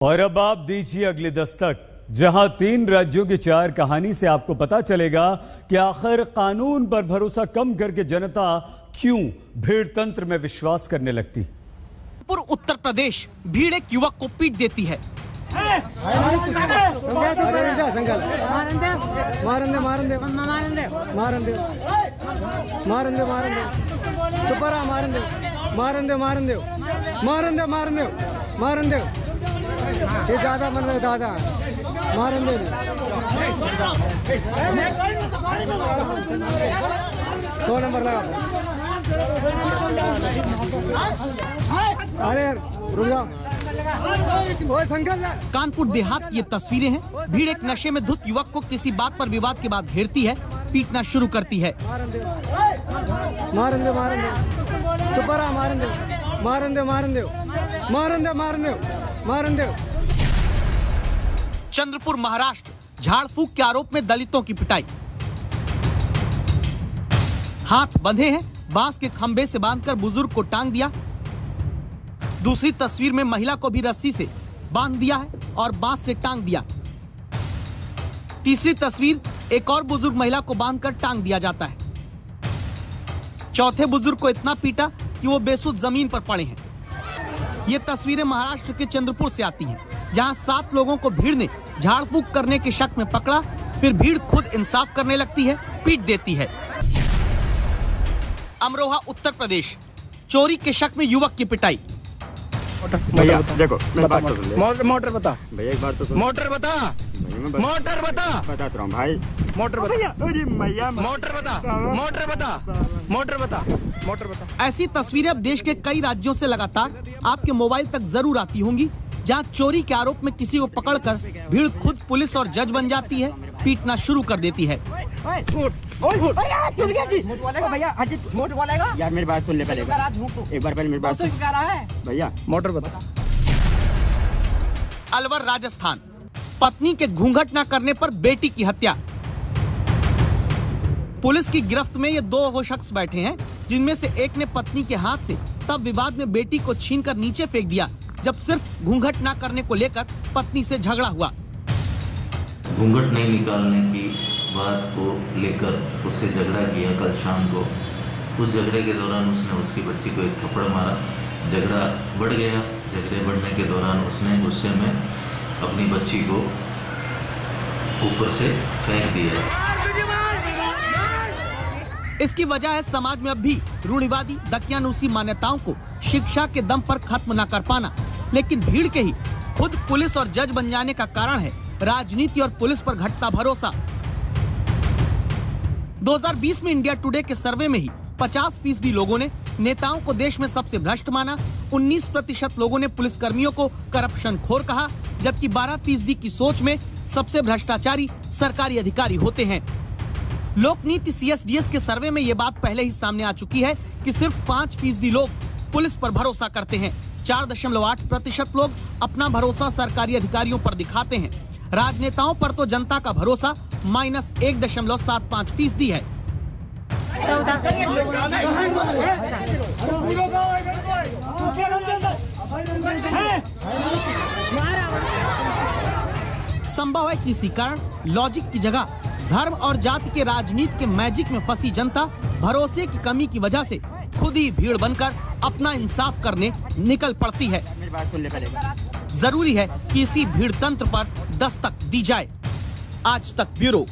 और अब आप दीजिए अगली दस्तक, जहां 3 राज्यों की 4 कहानी से आपको पता चलेगा कि आखिर कानून पर भरोसा कम करके जनता क्यों भीड़ तंत्र में विश्वास करने लगती। उत्तर प्रदेश, भीड़ एक युवक को पीट देती है। ये ज्यादा मन रहे दादा मारन दे 100 नंबर लगा। अरे रुक जाओ। कानपुर देहात की ये तस्वीरें हैं। भीड़ एक नशे में धुत युवक को किसी बात पर विवाद के बाद घेरती है, पीटना शुरू करती है। मारन दे चुप रहा, मारन दे। चंद्रपुर, महाराष्ट्र, झाड़ फूक के आरोप में दलितों की पिटाई। हाथ बंधे हैं, बांस के खंभे से बांधकर बुजुर्ग को टांग दिया। दूसरी तस्वीर में महिला को भी रस्सी से बांध दिया है और बांस से टांग दिया। तीसरी तस्वीर, एक और बुजुर्ग महिला को बांधकर टांग दिया जाता है। चौथे बुजुर्ग को इतना पीटा कि वो बेसुध जमीन पर पड़े हैं। ये तस्वीरें महाराष्ट्र के चंद्रपुर से आती हैं, जहां 7 लोगों को भीड़ ने झाड़ फूक करने के शक में पकड़ा। फिर भीड़ खुद इंसाफ करने लगती है, पीट देती है। अमरोहा, उत्तर प्रदेश, चोरी के शक में युवक की पिटाई। भैया देखो मोटर बता भैया, एक बार तो मोटर बता बता रहा हूँ भाई। मोटर बता। ऐसी तस्वीरें अब देश के कई राज्यों से लगातार आपके मोबाइल तक जरूर आती होंगी, जहां चोरी के आरोप में किसी को पकड़कर भीड़ खुद पुलिस और जज बन जाती है, पीटना शुरू कर देती है। यार मेरी बात सुन ले पहले, एक बार पहले मेरी बात सुन भैया। मोटर बता। अलवर, राजस्थान, पत्नी के घूंघट न करने पर बेटी की हत्या। पुलिस की गिरफ्त में ये 2 शख्स बैठे हैं, जिनमें से एक ने पत्नी के हाथ से तब विवाद में बेटी को छीनकर नीचे फेंक दिया, जब सिर्फ घूंघट न करने को लेकर पत्नी से झगड़ा हुआ। घूंघट नहीं निकालने की बात को लेकर उससे झगड़ा किया कल शाम को। उस झगड़े के दौरान उसने उसकी बच्ची को एक थप्पड़ मारा। झगड़ा बढ़ गया। झगड़े बढ़ने के दौरान उसने गुस्से में अपनी बच्ची को ऊपर से फेंक दिया। इसकी वजह है समाज में अब भी रूढ़िवादी दकियानूसी मान्यताओं को शिक्षा के दम पर खत्म न कर पाना। लेकिन भीड़ के ही खुद पुलिस और जज बन जाने का कारण है राजनीति और पुलिस पर घटता भरोसा। 2020 में इंडिया टुडे के सर्वे में ही 50% लोगों ने नेताओं को देश में सबसे भ्रष्ट माना। 19% लोगों ने पुलिसकर्मियों को करप्शन खोर कहा, जबकि 12% की सोच में सबसे भ्रष्टाचारी सरकारी अधिकारी होते हैं। लोकनीति CSDS के सर्वे में ये बात पहले ही सामने आ चुकी है कि सिर्फ 5% लोग पुलिस पर भरोसा करते हैं। 4.8% लोग अपना भरोसा सरकारी अधिकारियों पर दिखाते हैं। राजनेताओं पर तो जनता का भरोसा -1.75% है। संभव है कि इसी कारण लॉजिक की जगह धर्म और जाति के राजनीति के मैजिक में फंसी जनता भरोसे की कमी की वजह से खुद ही भीड़ बनकर अपना इंसाफ करने निकल पड़ती है। जरूरी है कि इसी भीड़ तंत्र पर दस्तक दी जाए। आज तक ब्यूरो।